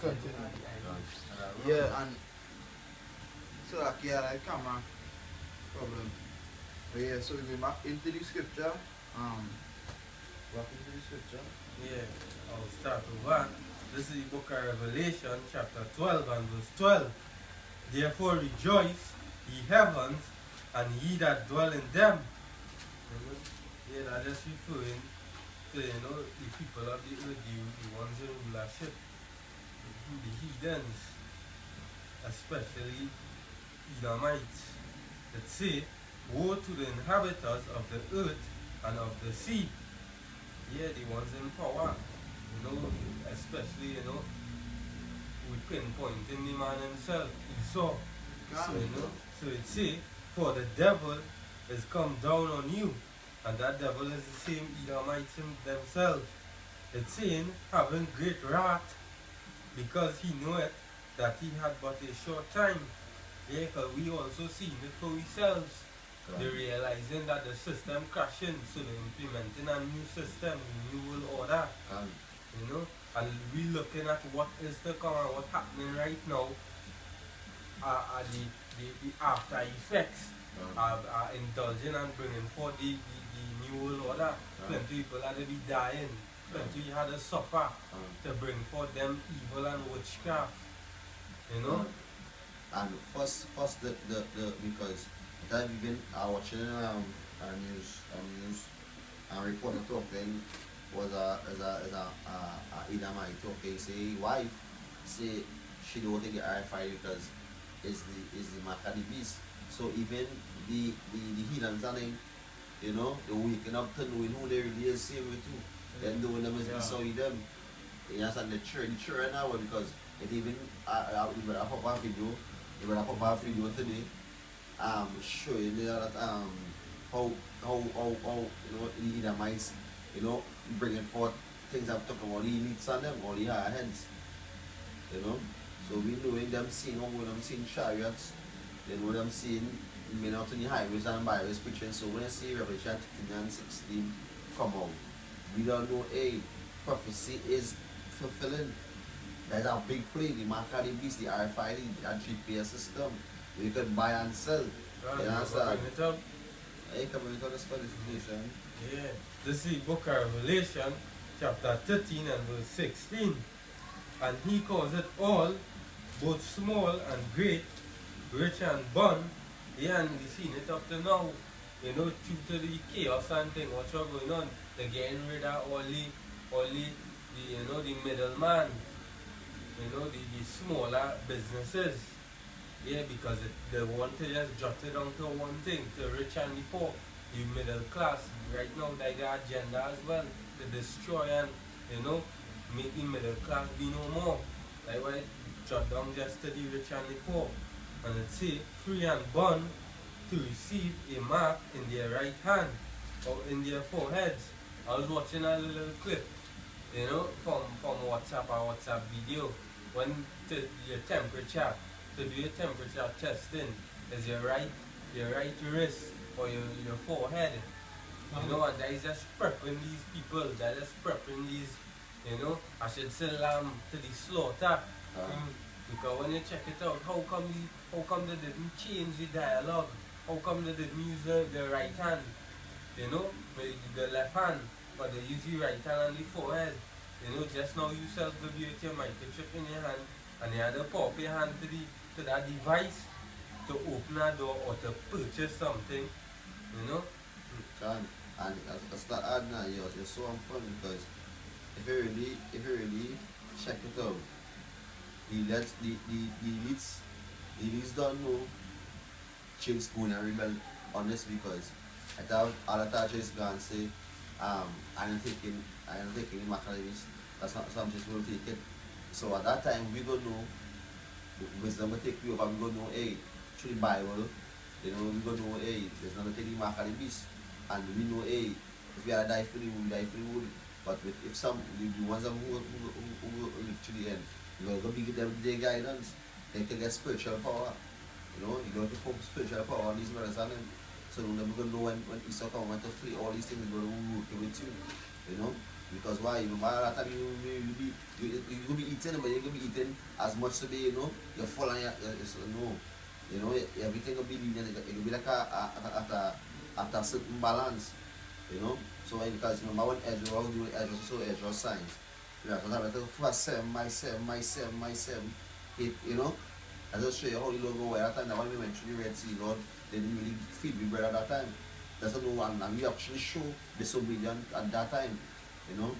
continue. Yeah, and so like yeah, like camera problem. But yeah, so we go back into the scripture. Back into the scripture. Yeah, I'll start over. This is the book of Revelation, chapter 12 and verse 12. Therefore rejoice, ye heavens, and ye that dwell in them. Yeah, that's just referring to, the people of the earth, the ones in rulership, the heathens, especially Edomites. That say, woe to the inhabitants of the earth and of the sea. Yeah, the ones in power, especially, we pinpointing the man himself, Esau. So it say, for the devil is come down on you, and that devil is the same Edomites themselves. It's saying, having great wrath, because he knoweth that he had but a short time. Yeah, because we also seen it for ourselves. They're realizing that the system crashing, so they're implementing a new system, a new world order. And we looking at what is to come and what's happening right now are the after effects are indulging and bringing forth the new world order. Plenty people had to be dying, plenty had to suffer to bring forth them evil and witchcraft. And first the because that even I watching a news and reporter talking was a Edomite talking, say wife say she don't take the RFI because it's the Makadi beast. So even the heathens and them, they're waking up to knowing who they really is, same way too. Then knowing them as Esau them. You understand the children now because it even I pop a video today showing that how the Edomites, bringing forth things I'm talking about the elites on them, all the higher heads. So we knowing them seeing when them seeing chariots, then when them seeing men out on the highways and byways preaching. So when I see Revelation 15 and 16 come out, we don't know prophecy is fulfilling. There's a big play, the Makadi beast, the RFID, the GPS system. You can buy and sell. You understand? Bring it up. You can bring it up for this nation. Yeah. This is the book of Revelation, chapter 13 and verse 16. And he calls it all, both small and great, rich and born. Yeah, and we seen it up to now. Due to the chaos and thing, what's going on? They're getting rid of all the middleman. The smaller businesses. Yeah, because they want to just jot it down to one thing, to rich and the poor, the middle class. Right now, they got agenda as well, to destroy and, make the middle class be no more. Like why jot down just to the rich and the poor. And it say, free and born to receive a mark in their right hand or in their foreheads. I was watching a little clip, from WhatsApp video, when your temperature, to do your temperature testing, is your right wrist or your forehead. And that is just prepping these people, that is prepping these, I should say lamb to the slaughter. Because when you check it out, how come they didn't change the dialogue? How come they didn't use the right hand? Maybe the left hand, but they use the right hand on the forehead. Just now you self give your microchip in your hand and you had to pop your hand to that device to open a door or to purchase something, And as that ad now, you're so on fun because if you really check it out, the elites don't know Chase going and rebel on this because I thought all the time Chase gonna say, I am taking the Macaulay. That's not something Chase will take it. So at that time we gonna know wisdom will take you over, we gonna know through the Bible, we gonna know there's not take the Macaulay beast. And we know if we are die for the wood, die for the wood. But if some the ones who live to the end, you're gonna give them their guidance, they can get spiritual power. You got to pump spiritual power on these brothers and them. So you're never gonna know when Esau come to flee all these things, going to work with you. Because why? You know, by that time you be eating, but you will be eating as much to be, you know, you're full and you know, everything will be lean, it will be like at a certain balance, you know. So because remember when Edge was doing Edge was so Edge was science. Yeah, because I went to first my 8, you know. I just show you how the logo were at that time. When we went through the Red Sea, Lord, they didn't really feed me bread at that time. That's not one, and we actually show disobedience at that time, you know.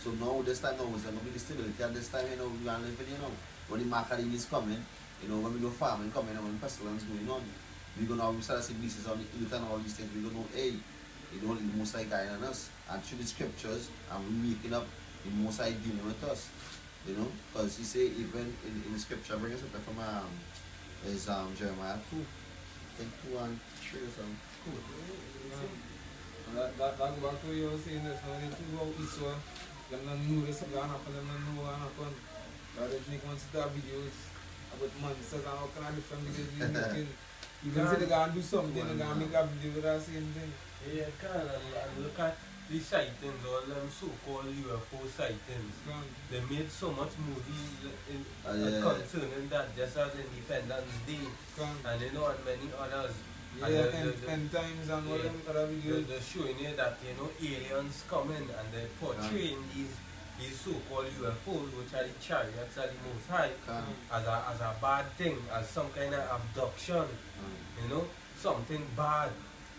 So now this time now is going to be the stability at this time, you know, we are living, you know. When the marketing is coming, you know, when we know farming coming and when pestilence going on, we're going to start to see blessings on the youth and all these things. We're going to know, hey, you know, the Most High guiding us, and through the scriptures, and we're making up the Most High dealing with us, you know, because he say even in the scripture, bring us up from Jeremiah 2, I think 2 and 3 or something. Cool. That back to what you were saying, that's how they two out this one. Them not know this going to happen, them not know what happen. But they make one start videos about monsters and all kind of different videos we making. You can say they're going to do something, they're going to make a video with that same thing. Yeah, kind of, and look at the sightings, all them so-called UFO sightings. They made so much movies concerning that, just as Independence Day, and you know, and many others. Yeah, and times and all them other videos. They're showing you that, you know, aliens coming and they're portraying these so-called UFOs, which are the chariots of the Most High, as a bad thing, as some kind of abduction, you know, something bad,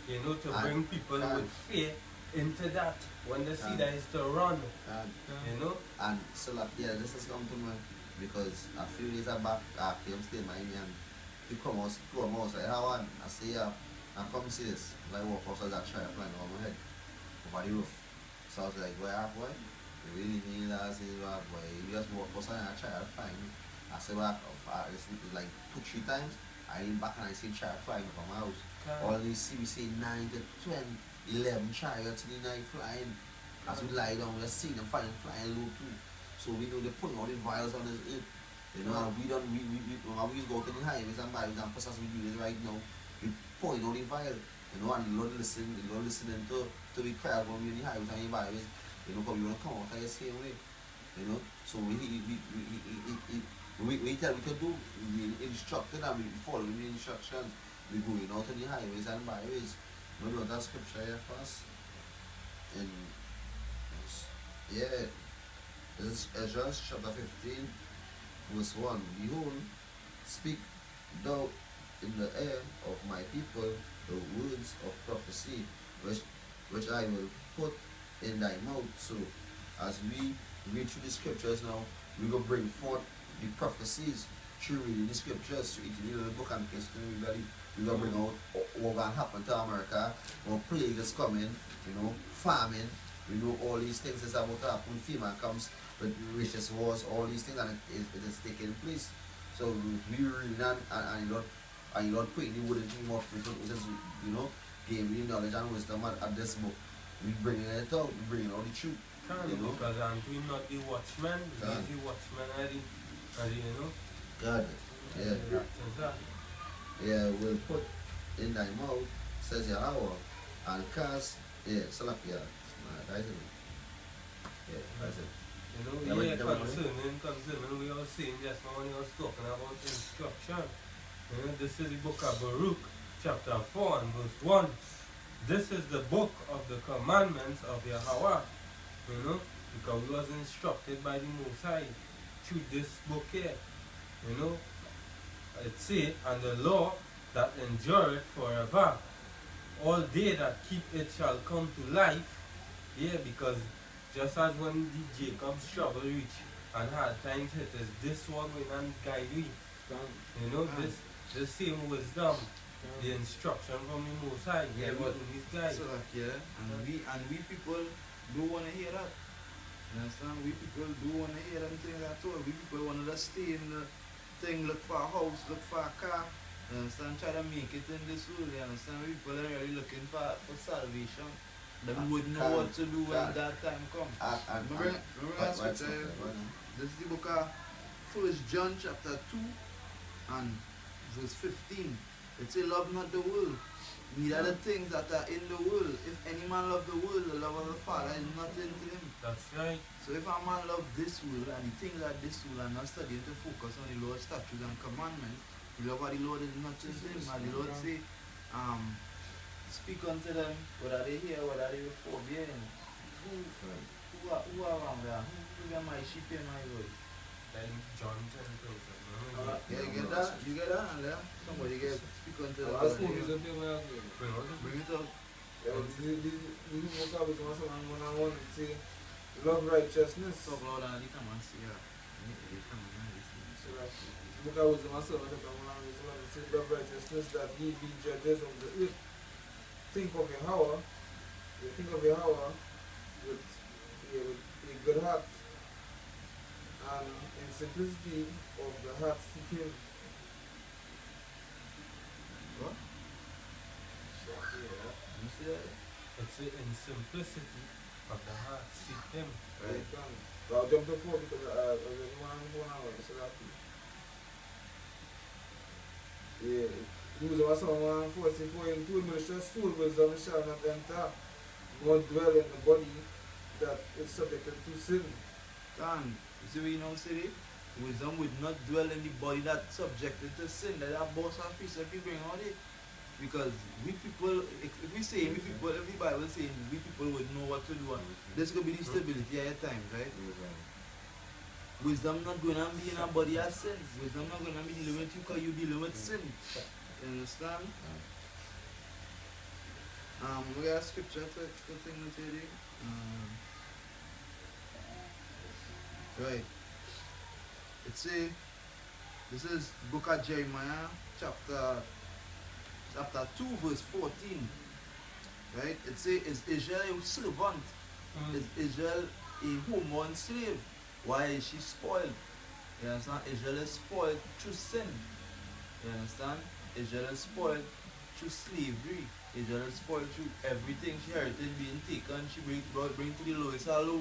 you know, to bring people with fear into that. When they see that it's to run, you know. And so like, yeah, this has come to me because a few days back, I came stay in Miami and he come out, say, how on? I say, yeah, I come see this. Like, walk outside that try flying over my head, over the roof. So I was like, boy, boy, you really need that? I say, boy, you just walk outside and I try to find me. I say, well, it's like 2-3 times. I ain't back and I see try flying over my house. All these see, we say 9 to 10, 11 chariots in the night flying. As we lie down, we see them flying low too. So we know they're putting all the vials on his head. You know, and we when we go to the highways and byways and places we do this right now, we point all the vial, you know, and Lord listening to we cry when we in the highways and the byways, you know, because we want to come out the same way, you know. So we tell we to do, we instructed and we follow the instructions. We going out to the highways and byways. We know that scripture here first. And yeah, this is Ezra chapter 15. Verse 1, behold, speak thou in the ear of my people the words of prophecy, which I will put in thy mouth. So, as we read through the scriptures now, we will bring forth the prophecies through reading the scriptures, through eating the book and history. We're going to bring out what will happen to America, what plague is coming, you know, famine. We know all these things is about to happen. FEMA comes with richest wars, all these things, and it is taking place. So we read and Lord putting the wooden thing more frequent, which is, you know, giving you knowledge and wisdom at this book. We bringing it out, we bringing out the truth. You know? Because we're not the watchman, we're the watchman you know. God, yeah. Yeah, we'll put in thy mouth, says Yahweh, and cast, Salakia. That's it. Yeah, that's it. You know, concerning we are saying just now when he was talking about instruction. You know, this is the book of Baruch, chapter 4 and verse 1. This is the book of the commandments of Yahweh. You know, because we was instructed by the Most High through this book here. You know, it says, and the law that endureth forever. All they that keep it shall come to life. Yeah, because just as when the Jacob's trouble reach and hard times hit us, this one will not guide we. You know, this same wisdom, the instruction from the Most High, but these guys. So like, yeah, and we people do want to hear that. You understand? We people do want to hear them things at all. We people want to just stay in the thing, look for a house, look for a car. You understand? Try to make it in this world. You understand? We people are really looking for salvation. They wouldn't know what to do when that time comes. Remember that scripture? This is the book of 1 John chapter 2 and verse 15. It says, love not the world, Neither the things that are in the world. If any man love the world, the love of the Father is not in him. That's right. So if a man love this world and the things of this world and not studying to focus on the Lord's statutes and commandments, the love of the Lord is not in him. And the Lord say, speak unto them, whether they hear, whether they before being. Who are around there? Who are my sheep and my voice? Then John 10:27. Yeah, you get that? You get that? And somebody get speak unto them. That's what is a big way. Bring it up. This book is also one say love righteousness. Talk loud and they come and see ya. They come and listen. So that book I was also say love righteousness that ye be judges of the earth. Think of Yahweh. You think of Yahweh with a good heart and in simplicity of the heart seek him. What? Yeah. You see that? It's in simplicity of the heart, seek him. Right. So I'll jump to 4 because I was one hour, so that yeah. Use of Psalm 144 and 2 ministers full wisdom shall not enter, nor dwell in the body that is subjected to sin. Can you see what you know, say? Wisdom would not dwell in the body that's subjected to sin. That boss and piece of people bring out it. Because we people, if we say we people, if the Bible saying we people would know what to do, and there's going to be the stability at times, right? Wisdom not going to be in a body as sin. Wisdom not going to be dealing with you because you're dealing with sin. You understand? We got a scripture to thing with you. Right. It say, this is book of Jeremiah, chapter 2, verse 14. Right? It say, is Israel a servant? Is Israel a homeborn slave? Why is she spoiled? You understand? Israel is spoiled through sin. You understand? Israel is spoiled through slavery. Israel is spoiled through everything she inherited being taken. She bring to the lowest hollow.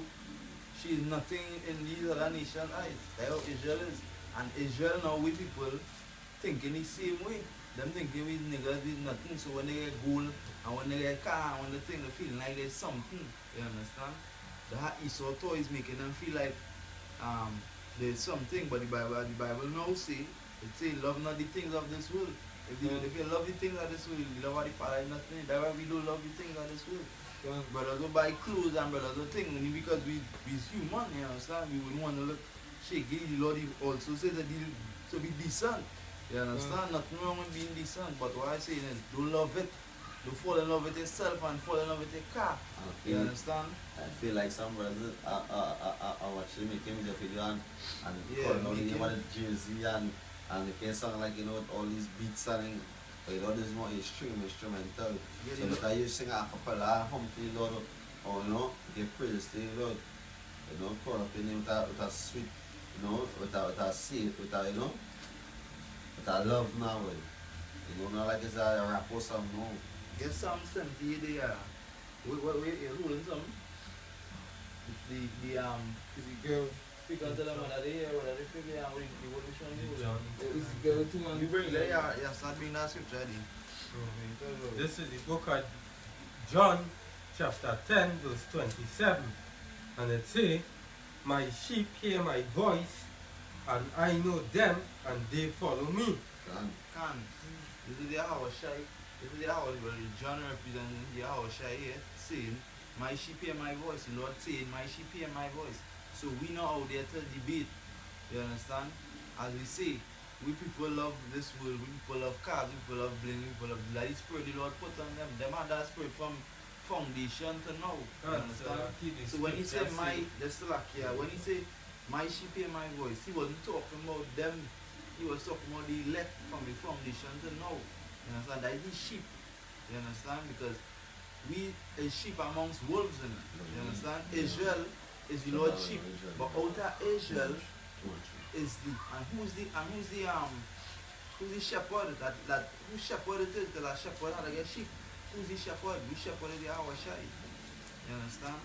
She is nothing in these other nations' eyes. That's how Israel is. And Israel now we people thinking the same way. Them thinking we niggas did nothing. So when they get gold and when they get car and when they think they feel like there's something. You understand? That Esau toy is making them feel like there's something, but the Bible now say, it say love not the things of this world. If you love the things of this world, you love the Father is nothing. That's why we don't love the things of this world. Brothers will buy clothes and brothers will think only because we human, you understand? We wouldn't want to look shaky. The Lord also says that to be decent. You understand? Nothing wrong with being decent, but what I say is don't love it. Don't fall in love with yourself and fall in love with your car. You understand? I feel like some brothers are watching making music video and Yeah, calling out the making- name of the Jersey and they can sound like, you know, all these beats and but you know, this is more instrumental. Yeah, So because you sing a cappella, hum to the Lord, or you know, give praise to the Lord. You know, call up your name with a sweet, you know, with a seed, with a, you know, with a love now. You know, not like it's a rap or something, no. Get some empty there. Wait, you're holding some? The Is it girl? speak unto them whether they hear, whether they figure out what which one you John. Is it girl too? You bring there, yeah, start bringing that scripture there. This is the book of John, chapter 10, verse 27. And it says, my sheep hear my voice, and I know them, and they follow me. Can. This is the house shy. This is the house where John representing the house shy here, saying, my sheep hear my voice. The Lord saying, my sheep hear my voice. So we know out there to debate. You understand? As we say, we people love this world, we people love cars, we people love bling, we people love the spirit the Lord put on them. Them have that spirit from foundation to now. You understand? So when he said when he said my sheep hear my voice, he wasn't talking about them, he was talking about the elect from the foundation to now. You understand? That is the sheep. You understand? Because we is sheep amongst wolves in it. You understand? Israel is the Lord's sheep. But out of Israel is who's the shepherd that who shepherd it is that shepherd how to get sheep. Who's the shepherd? We shepherd the Yahweh Shai. You understand?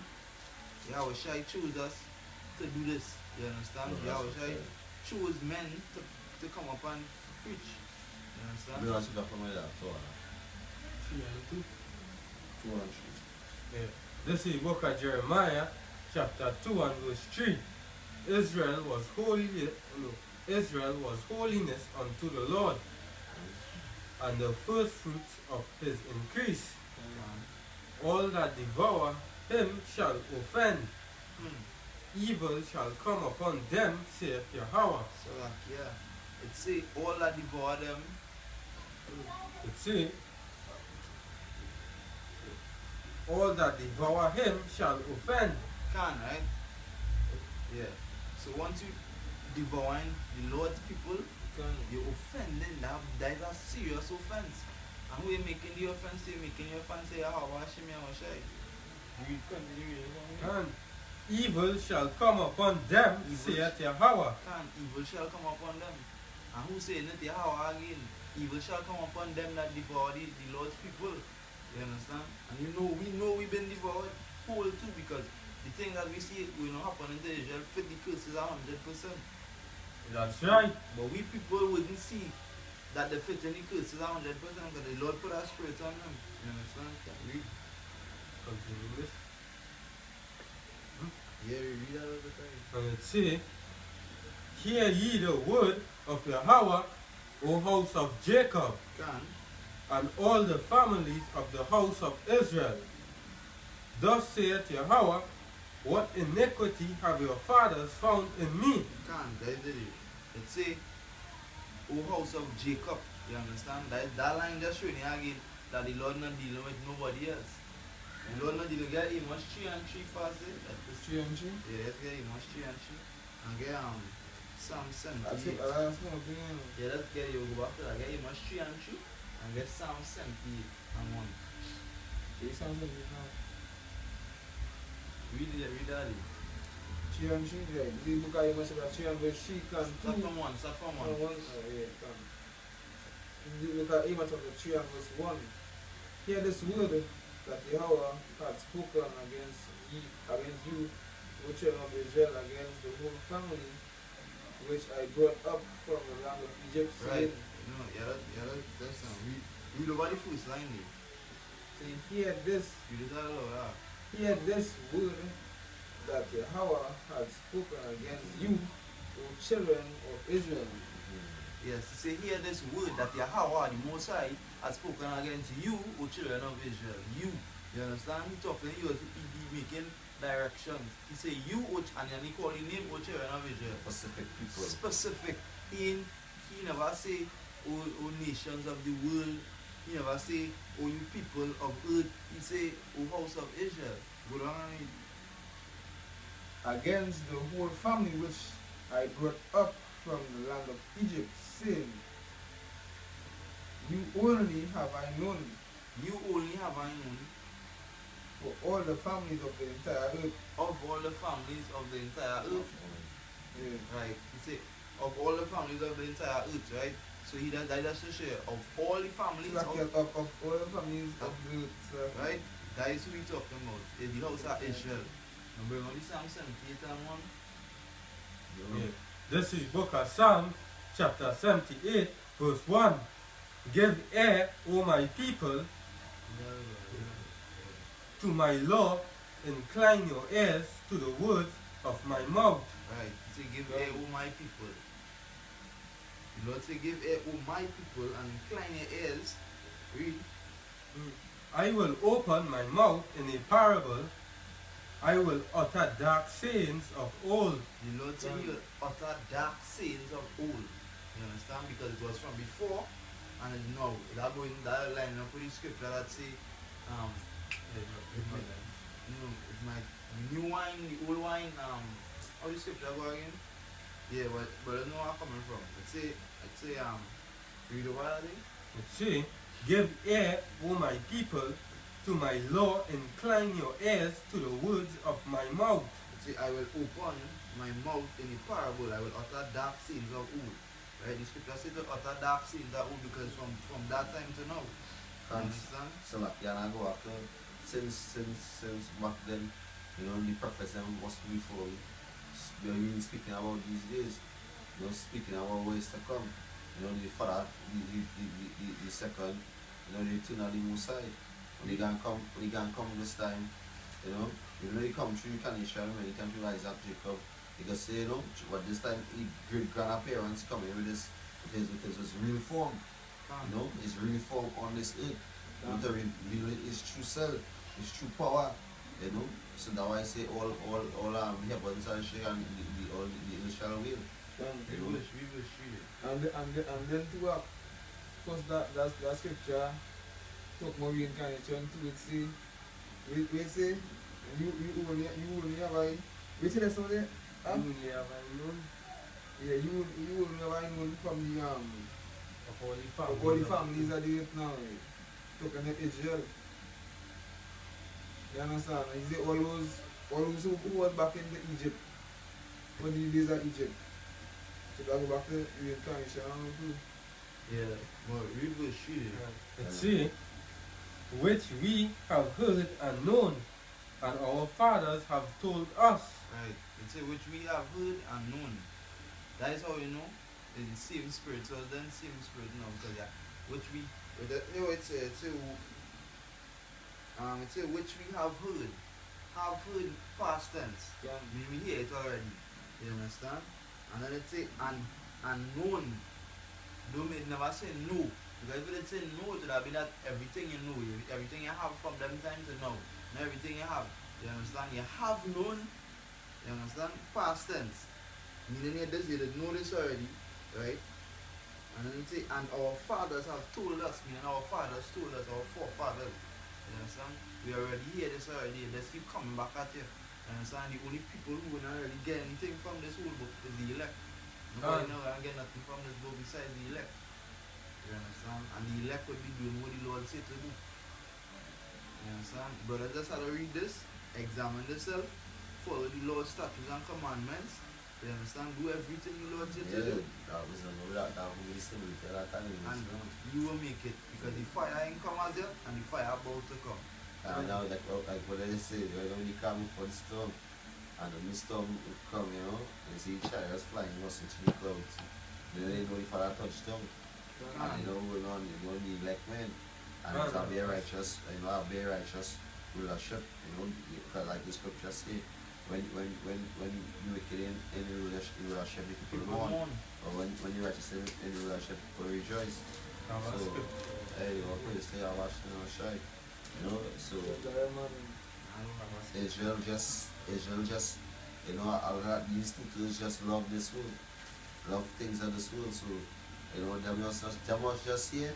Yahweh Shai choose us to do this. You understand? Yahweh Shai choose men to come up and preach. You understand? 3 and 2. 2 and 3. Yeah. This is the book of Jeremiah, chapter 2 and verse 3. Israel was Israel was holiness unto the Lord, and the first fruits of his increase. All that devour him shall offend. Evil shall come upon them, saith Yahweh. So like, yeah. It say all that devour them. It say, all that devour him shall offend. Can, right? Yeah. So once you devouring the Lord's people, you're offending them. That is a serious offense. And who are making the offense? You're making your offense say, how wash me or shy. You continue. And evil shall come upon them, saith Yahweh. Can evil shall come upon them. And who saying it Yahweh again? Evil shall come upon them that devour the Lord's people. You understand? And we know we've been devoured whole too, because the thing that we see will not happen in Israel fit the curses 100%. That's right. But we people wouldn't see that the fit in the curses 100% because the Lord put a spirit on them. You understand? Read. Continue this. Yeah, we read that all the time. And it say, hear ye the word of Yahweh, O house of Jacob, Can. and all the families of the house of Israel. Thus saith Yahweh, what iniquity have your fathers found in me? Can. That is it. It say, O house of Jacob. You understand? That line just showing you again that the Lord not dealing with nobody else. The Lord not dealing with Amos 3 and 3 fast. It's 3 and 3. Yeah, let's get Amos 3 and 3. And get Psalm I 78. think that's one thing. Yeah, let's get you go back to that. Get Amos 3 and 3. And get Psalm 78 and 1. It sounds like it now. Read that. 3 and 3, right? The book of Amos chapter 3 and verse 3 can Start from 1. Start from 1. Yeah, can. The book of Amos chapter 3 and verse 1. Hear this word that Yahweh had spoken against you, O children of Israel, against the whole family which I brought up from the land of Egypt, Right. saying, No, that's read over the first line there. saying, hear this Read it all over. Hear this word that Yahweh had spoken against you, O children of Israel. Yes, say here this word that Yahweh, the Most High, has spoken against you, O children of Israel. You understand? He talking to you, he making directions. He say you, and then he calling name, O children of Israel. Specific people. Specific. He never say, O nations of the world. He never say, O you people of earth. He say, O house of Israel. Go down and read. Against the whole family which I brought up from the land of Egypt, saying, you only have I known You only have I known for all the families of the entire earth. of all the families of the entire earth. Yeah. Right. He say of all the families of the entire earth, right? So he does that just to share of all the families Like of, of all the families of the earth. right? That is who we talking about. Is the house of Israel. Now bring on the Psalm 78 and 1. Yeah. This is book of Psalms, chapter 78, verse 1. Give ear, O my people, to my law, incline your ears to the words of my mouth. Right. He say give ear, O my people. The Lord say give ear, O my people, and incline your ears. Read. I will open my mouth in a parable. I will utter dark sayings of old. The Lord say he will utter dark sayings of old. You understand? Because it was from before and it's now. That going that line up with the scripture that say it's like the new wine, the old wine, how the scripture go again? Yeah, but I know where I'm coming from. I'd say read over that thing. It say, give ear, O my people, to my law, incline your ears to the words of my mouth. I'd say I will open my mouth in a parable, I will utter dark sayings of old. Right? The scripture says to utter dark sayings of old because from that time to now. You understand? So like yeah, I go after since back then, you know, the prophets must be before we speaking about these days, you know, speaking about ways to come. You know, the father, the second you know, the thing on the moon side. When you can come this time, you know, even though you come through Kanisha, when you come through Isaac Jacob, you can say, you know, but this time great grandparents coming with this because it's real form. You know, it's real form on this earth. You know, to reveal his true self, his true power. You know, so now I say all heavens and shake and the initial will. We will see it. And then to first that scripture talk more reincarnation to it say we say you only have I we say that's not there? You only have I known Yeah, you only have I known from the of all the families that do it now. Talking about Israel. You understand? You see all those who was back in the Egypt, for the days of Egypt. So that go back to reincarnation too. Yeah. But we will see it. It see, which we have heard and known, and our fathers have told us. Right. It say which we have heard and known. That is how you know it's the same spirit. So then same spirit now because yeah, which we it say which we have heard past tense. Yeah. We hear it already. You understand? And then it say and known. Don't it never say no. Because if it say no, it would be that everything you know, everything you have from them time to now. Not everything you have. You understand? You have known, you understand? Past tense. Meaning you did know this already, right? And then it say, and our fathers have told us, meaning our fathers told us, our forefathers. You understand? We already hear this already, let's keep coming back at you. You understand? The only people who will not really get anything from this whole book is the elect. Nobody know I get nothing from this book besides the elect. You understand? And the elect will be doing what the Lord said to do. You understand? Brother just had to read this, examine yourself, follow the Lord's statutes and commandments. You understand? Do everything the Lord said to do. That was that will listen with that time. And you will make it because the fire ain't come as yet and the fire about to come. And now like what they say, when you come for the storm and the storm will come, you know, and you see chariots flying us into the clouds. Then they know if I touch them. And you know we're on you know the elect men. And it's a very righteous, you know, a very righteous rulership, you know, because like the scripture say, when you wicked in the rulership, the people mourn. Or when you righteous in the rulership, people rejoice. So, hey, you know, please say I watched it on shy. You know, so Israel just, you know, all that these two just love this world, love things of this world. So, you know, them must just here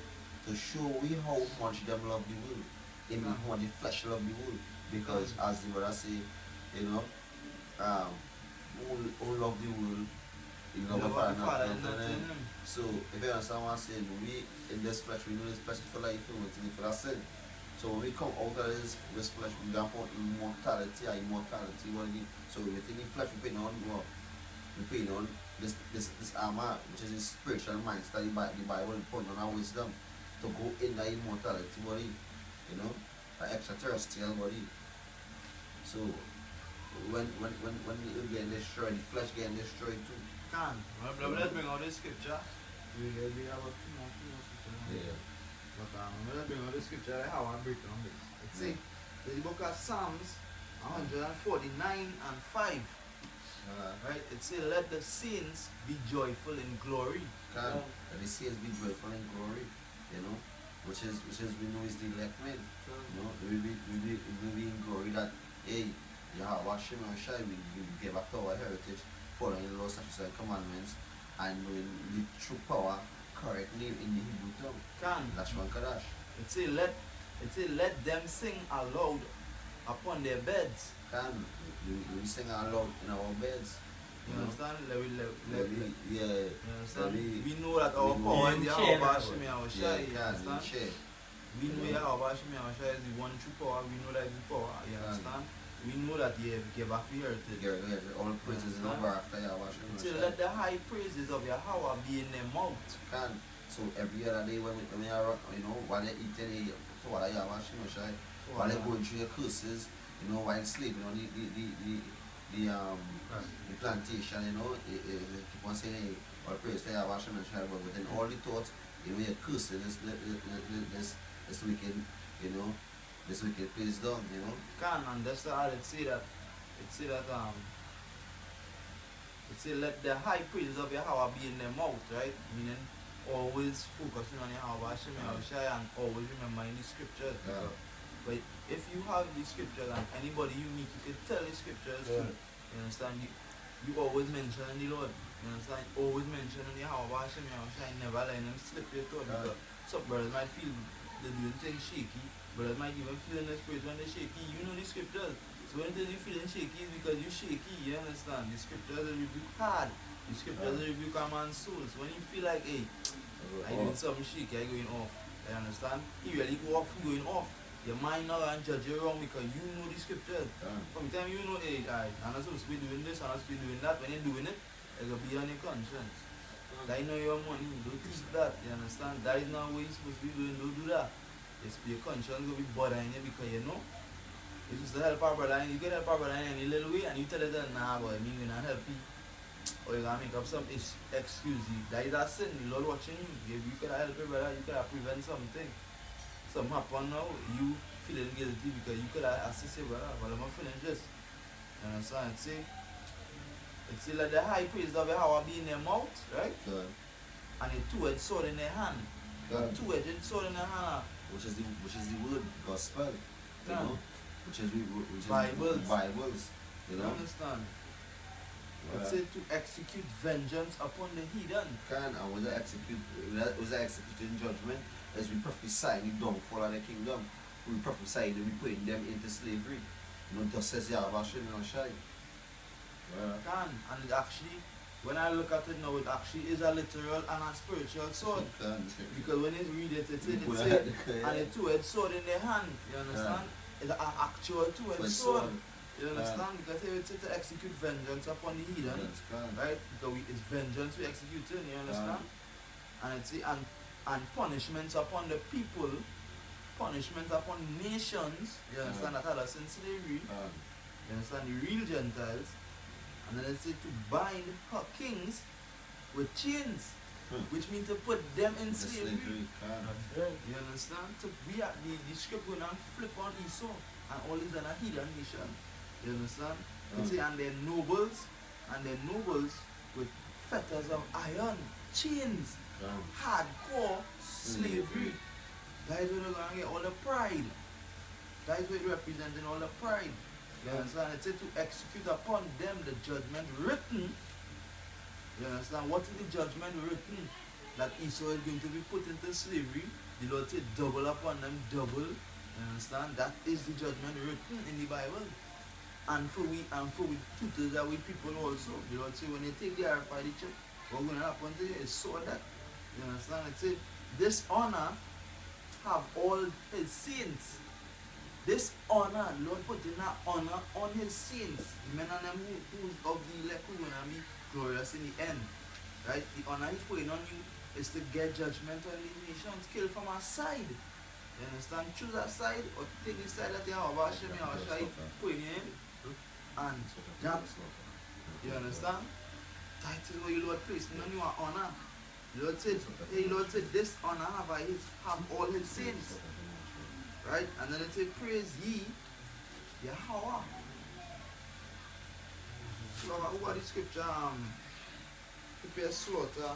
to show we how much them love the world, even how the flesh love the world. Because as the brother say, you know, who love the world, you love the Father, not them. So if you understand what I'm saying, we in this flesh, we know this flesh is for life, we want to live for that sin. So when we come out of this flesh, we don't want immortality. So we think in flesh we put on this armor, which is the spiritual mind, study by the Bible and point on our wisdom to go in the immortality body, you know, the extraterrestrial body. So when you get destroyed, the flesh getting destroyed too. Let's bring out this scripture. We have a two more scriptures. Yeah. But let's bring out this scripture. How I break down this. Let's see. The book of Psalms 149 and 5. Right? It says, let the saints be joyful in glory. Let the saints be joyful in glory. You know, which is we know is the elect men. You know, we will be in glory that hey, Yahweh Hashem and Shai, we give back to our heritage, following the law, statutes and commandments, and knowing the true power, correct name in the Hebrew tongue. Lashman Kadash. It say let them sing aloud upon their beds. We sing aloud in our beds. You understand? Yeah. We know that our power is Yahweh Hashem and Shai. You understand? We know Yahweh Hashem and Shai is the one true power. We know that is the power. You understand? We know that you give back the heritage. All praises in our after Yahweh Hashem. So let the high praises of Yahweh be in their mouth. So every other day when we are, you know, while they eat so while Yahweh Hashem and Shai, while they going through your curses, you know, while sleeping on the plantation, you know, keep on saying all praise to Yahweh Hashem and Shai, but within all the thoughts, you know, you're cursing this this wicked, you know, this wicked place done, you know. Can and that's how it say that it say let the high praises of Yahweh be in their mouth, right? Meaning always focusing on Yahweh Hashem Yahushai and always remembering the scriptures. Yeah. But if you have the scriptures and anybody you meet, you can tell the scriptures too. You understand? You always mention the Lord. You understand? Always mention the Yahweh Hashem Yahushai, never letting them slip your thought. Because some brothers might feel they're doing things shaky. Brothers might even feel in the spirit when they're shaky. You know the scriptures. So when you're feeling shaky, it's because you're shaky. You understand? The scriptures will rebuke hard. The scriptures will rebuke a man's soul. So when you feel like, hey, I'm doing something shaky, I'm going off. You understand? You really go off, you're going off. Your mind now and judge you wrong because you know the scriptures. From the time you know, hey, I'm not supposed to be doing this, I'm not supposed to be doing that. When you're doing it, it's going to be on your conscience. That know your money, don't teach that, you understand? That is not what you're supposed to be doing, don't do that. Your conscience will be bothering you because you know. You're supposed to help our brother and you can help our brother in any little way and you tell it that, nah, boy, me will not help you. Or you're going to make up some excuse. That is a sin, the Lord watching you. If you could help your brother, you could have prevent something. Something happen now, you feeling guilty because you could have assist your brother. Well, I'm feeling this. You understand? It's like the high praise of Yahweh be in their mouth, right? And a two-edged sword in their hand. A two-edged sword in their hand. Which is the word gospel, you know, which is Bibles, you know. Understand? It said to execute vengeance upon the heathen. And was that executing judgment as we prophesy the downfall of the kingdom. We prophesy that we putting them into slavery. You know, thus says Yahweh Hashem Yahushai. And it actually, when I look at it now, it actually is a literal and a spiritual sword. Because when you read it, it's and a two-edged sword in their hand. You understand? It's an actual two-edged sword. You understand? Because it says to execute vengeance upon the heathen. Right? Because it's vengeance we executing, you understand? And it's and punishments upon the people, punishment upon nations, you understand, that had us in slavery. You understand? The real Gentiles. And then it said to bind her kings with chains, which means to put them in slavery. You understand? So we are the script going to flip on Esau and all these other heathen nation. You understand? It say, and their nobles with fetters of iron, chains, hardcore slavery. That is where they're going to get all the pride. That is where it representing all the pride. You understand? It said to execute upon them the judgment written. You understand? What is the judgment written? That Esau is going to be put into slavery. The Lord said double upon them, double. You understand? That is the judgment written in the Bible. And for we tutors that we people also. The Lord said when they take the RFID chip, what's going to happen to you is so that. You understand? It said this honor have all his saints. This honor, Lord put in that honor on his saints. The men and them who's of the elect who will be glorious in the end. Right? The honor he's putting on you is to get judgment on the nations, kill from our side. You understand? Choose a side or take the side that Yahweh Hashem Yahushai put in. And that, you understand? That is what your Lord placed on you honor. The Lord said, hey, Lord said, this honor have all his saints. Right? And then it says, praise ye Yahweh. So, who are the scripture? Prepare slaughter.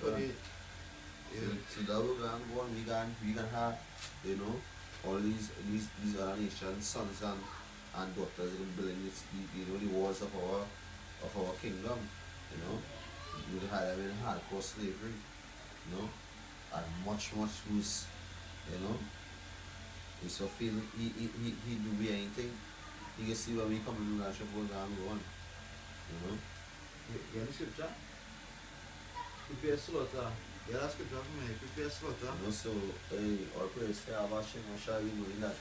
Okay. So that we're going to go on, we can have, you know, all these other nations, sons and daughters building the walls of our kingdom, you know. We would have them in hardcore slavery, you know, and much who's, you know, we so feel he do anything. You can see when we come to the national program and go on, you know. You have the scripture? Prepare slaughter. Yeah, that's scripture for me. Prepare slaughter. You know, so our prayer is Yahweh Hashem Yahushai, we know that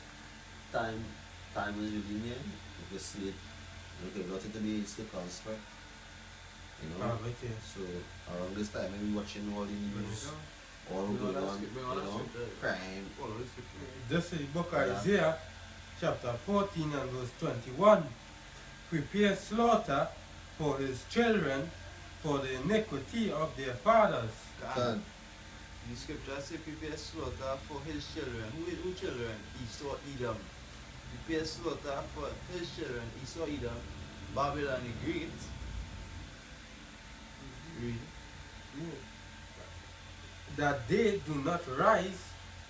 time is really near. You can see it. Okay, nothing to be circumspect. You know? So around this time when we watching all the news, all going on, you know, crime. This is the book of Isaiah, chapter 14 and verse 21. Prepare slaughter for his children for the iniquity of their fathers. The scripture say prepare slaughter for his children. Who children? Esau, Edom. Prepare slaughter for his children, Esau, Edom, Babylon the Great. Read. That they do not rise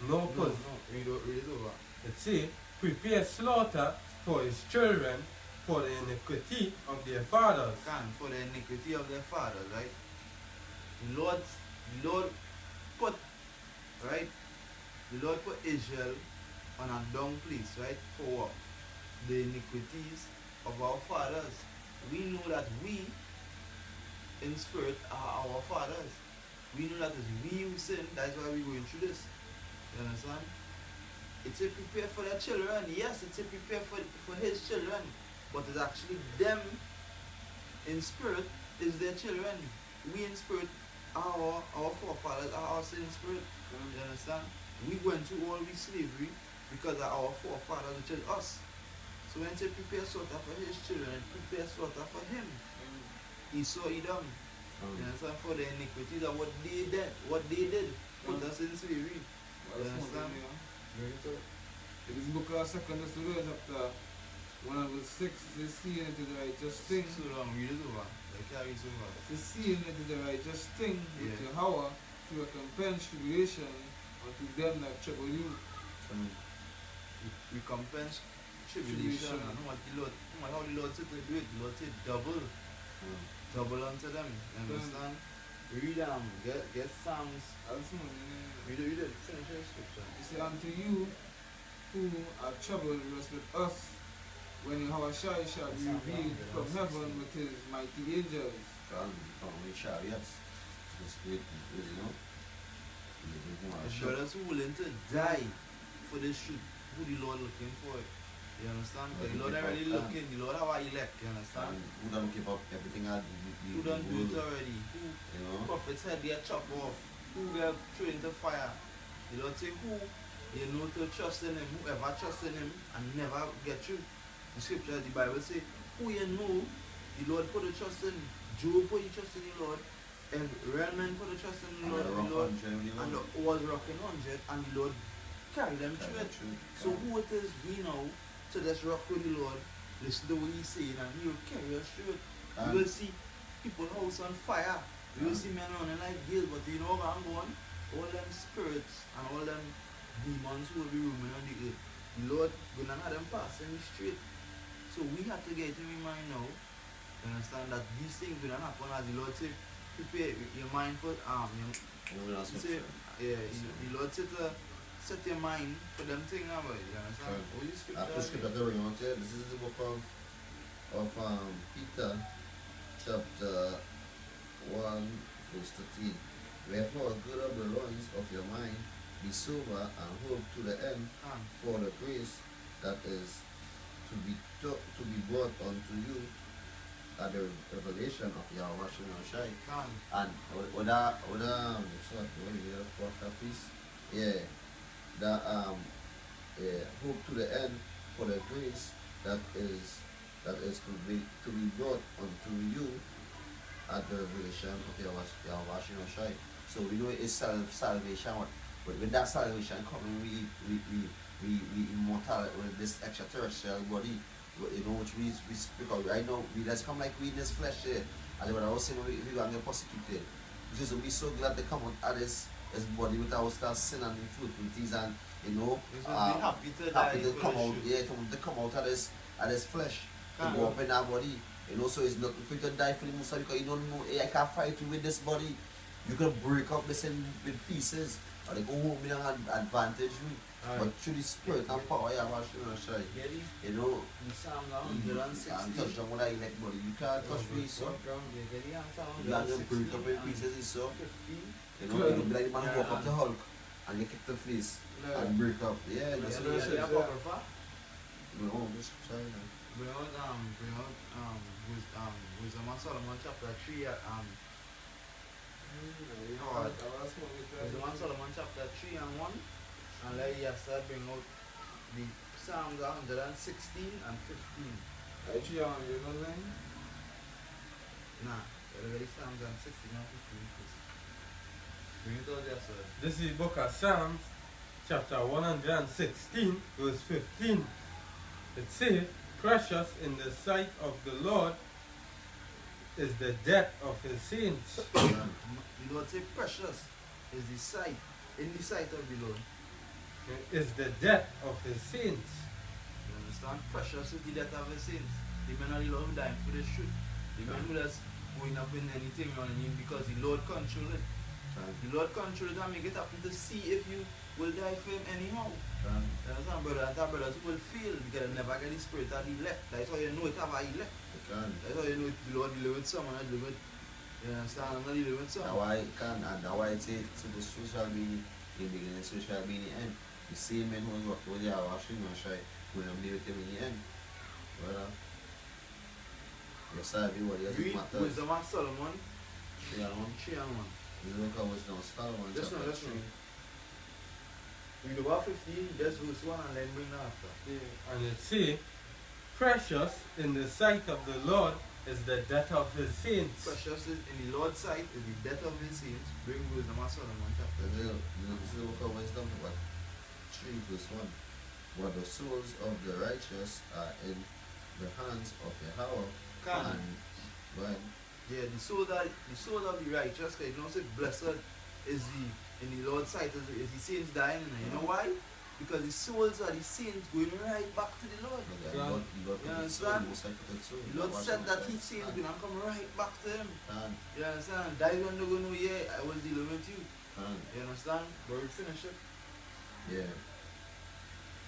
nor No, possess. read it over. It say, prepare slaughter for his children for the iniquity of their fathers. For the iniquity of their fathers, right? The Lord put, right? The Lord put Israel on a down place, right? For what? The iniquities of our fathers. We know that we, in spirit, are our fathers. We know that it's we who sin, that's why we're going through this. You understand? It's a prepare for their children. Yes, it's a prepare for his children. But it's actually them in spirit is their children. We in spirit are our forefathers, are our sin in spirit. You understand? We went through all this slavery because of our forefathers, which is us. So when it say prepare slaughter for his children, prepare slaughter for him. Esau, Edom. You understand? For the iniquities of what they did, put us in slavery. You understand? In this book of 2 Thessalonians chapter 1 verse 6, it says, seeing it is the righteous thing. So long, read it over. Like carry it over. It says, seeing it is the righteous thing with Yeah. Yahweh to recompense tribulation unto them that trouble you. Recompense tribulation. And how much the Lord, how the Lord said to do it, the Lord said double. Double unto them. You understand? Read get Psalms. Read it, finish the scripture. It says, unto you who are troubled rest with us, when Yahweh shall be revealed from heaven with his mighty angels. With chariots. That's great, you know. The brothers who willing to die for this truth, who the Lord looking for. You understand? The Lord already looking, the Lord our elect, you understand? Who don't give up everything I Who don't do it already? Who you know? prophets had their chop off? Who get thrown into fire? The Lord say who you know to trust in him, whoever trust in him and never get through. The scripture, the Bible say, who you know, the Lord put the trust in. Job put the trust in the Lord, and real men put the trust in the Lord, and the old rocking 100, and the Lord carry them through it. So who it is we know to just rock with the Lord, listen to what he's saying, and he will carry us through it. You will see people's house on fire. You will see men running like gills, but you know where I'm going? All them spirits and all them demons who will be roaming on the earth. The Lord gonna have them passing straight. So we have to get in our mind now. You understand that these things gonna happen as the Lord say, prepare your mind for say, yeah, the Lord said to set your mind for them things about it. You understand? All these After scripture that we want to, this is the book of Peter, chapter 1, verse 13. Wherefore, gird up the loins of your mind, be sober, and hope to the end for the grace that is to be brought unto you at the revelation of Yahweh Shai. And hope to the end for the grace that is to be brought unto you at the revelation of Yahweh Shai. So we know it's salvation, but with that salvation coming, we immortal with this extraterrestrial body, you know, which we speak of right now. We just come like we in this flesh here, and when I was saying we gonna get persecuted, because we so glad to come out of this body without start sin and infirmities, and you know, happy to come out, to come out of this flesh, to go up in our body. You know, so it's not for you to die for the Musa because you don't know, hey, I can't fight you with this body. You can break up this in pieces, or they go home with an advantage. But through the spirit and power, you know, and touch them when I elect body. You can't touch me, so you have to break up in pieces, so you know, you don't be like the man walk up the Hulk and you kick the face and break up. Yeah, that's what it is. No, just try that. Wisdom of Solomon chapter 3 Wisdom of Solomon chapter 3 and 1, and like yesterday bring out the Psalms 116 and 15. Nah, the Psalms 116 and 15 first. Bring it out there, sir. This is the book of Psalms, chapter 116, verse 15. It says, precious in the sight of the Lord is the death of his saints. The Lord say precious is the sight, in the sight of the Lord. Is the death of his saints. You understand? Precious is the death of his saints. The men of the Lord who died for the truth. The men who just going up in anything on him because the Lord control it. The Lord control it and make it happen to see if you will die for him anyhow. You understand, brother? And that brothers will feel because they never get the spirit of the elect. That's how you know it have a elect. That's how you know the Lord deal with someone and deal with. You understand? I'm not dealing with That's someone. why it can, and that's why it says so shall be in the beginning, so shall be in the end. The same men who work with their washing and shy will not be with him in the end. Brother. Yes, I be what yes, Read it matters. Wisdom of Solomon 3 and 1. 3 and 1. This is the book of Wisdom of Solomon, Just now, chapter just 3. now. Read about 15, just verse 1 and then bring that after. And it says, precious in the sight of the Lord is the death of his saints. Precious is in the Lord's sight is the death of his saints. Bring Wisdom of Solomon chapter. This is the book of Wisdom, what? 3 verse 1. But the souls of the righteous are in the hands of Yahweh. Can. And when Yeah, the soul of the righteous, because you don't say blessed is the in the Lord's sight is the saints dying. You know why? Because the souls of the saints going right back to the Lord. God You understand? The Lord said that his saints gonna come right back to him. You understand? That when they're gonna know, yeah, I was dealing with you. You understand? But we finish it. Yeah.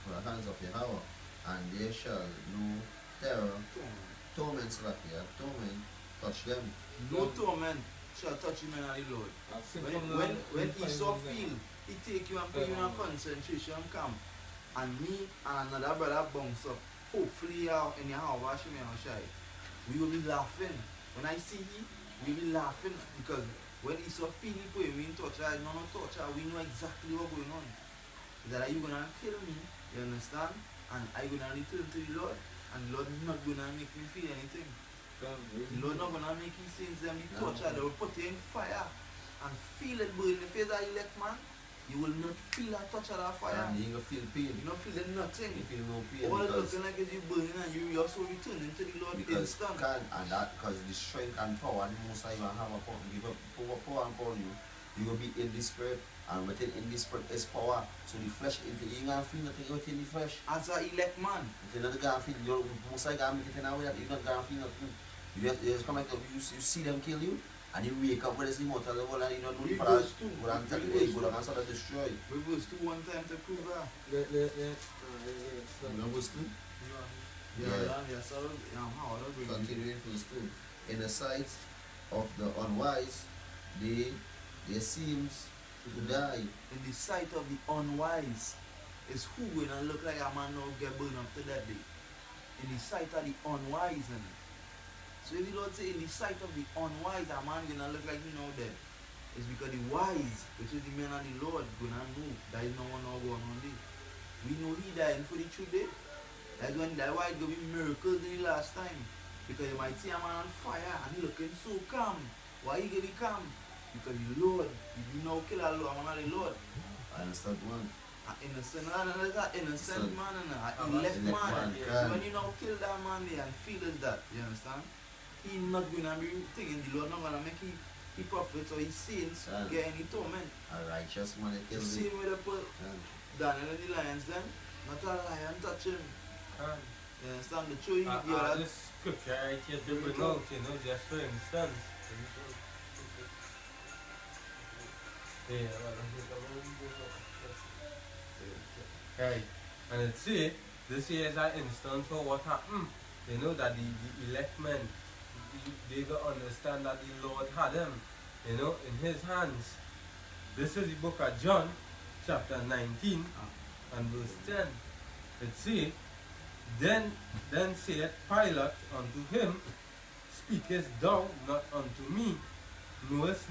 For the hands of Yahweh, and they shall no terror, torment, torment, touch them. No torment shall touch him in the Lord. When Esau feel, he take you and put you in a concentration camp, and me and another brother bounce up, hopefully in your house, washing me shy, we will be laughing. When I see him, we will be laughing because when Esau feel he put me in touch, I know not touch, we know exactly what's going on. That are you gonna kill me, you understand? And I gonna return to the Lord, and the Lord not gonna make me feel anything. The Lord not gonna make his sins them the torture. They will put you in fire and feel it burn in the face of the elect man. You will not feel a touch of that fire. And you will feel pain. You not feel nothing. You feel no pain. All looking like it's you burning and you also returning to the Lord because instant. Because the strength and power and most I even have a power, give up power and power you will be in the spirit, and within in the spirit is power. So the flesh you gonna feel nothing within the flesh. As a elect man. You're not gonna feel most I gonna make it in a way that you're not gonna feel nothing. You just come like you see them kill you, and you wake up with this immortal level and you don't know the father go and tell you, hey, go down and start to destroy. We was two one time to prove that. You know verse 2? Yeah, so how do we Continuing verse 2. In the sight of the unwise, they seems to die. in the sight of the unwise is who gonna look like a man now get burned up to that day. In the sight of the unwise. So if the Lord say in the sight of the unwise a man gonna look like you know dead, it's because the wise, which is the man of the Lord, gonna know that is no one now going on there. We know he died for the true day. That's why it's gonna be miracles in the last time. Because you might see a man on fire and he looking so calm. Why he gonna be calm? Because the Lord, you know kill a Lord, a man of the Lord. I understand one. An innocent man, innocent man, and an elect elect man. man, So when you now kill that man there and feel is that, you understand? He not gonna be thinking the Lord not gonna make he prophets or his saints get any torment. A righteous man that The kills same him. way they put Daniel and the lions then, not a lion touch him. You understand? The true the other This scripture right here to bring out, just for instance. Right. And it see, this here is an instance for what happened. That the elect men, they don't understand that the Lord had them, in his hands. This is the book of John, chapter 19 and verse 10. It see, then saith Pilate unto him, Speakest thou not unto me? Knowest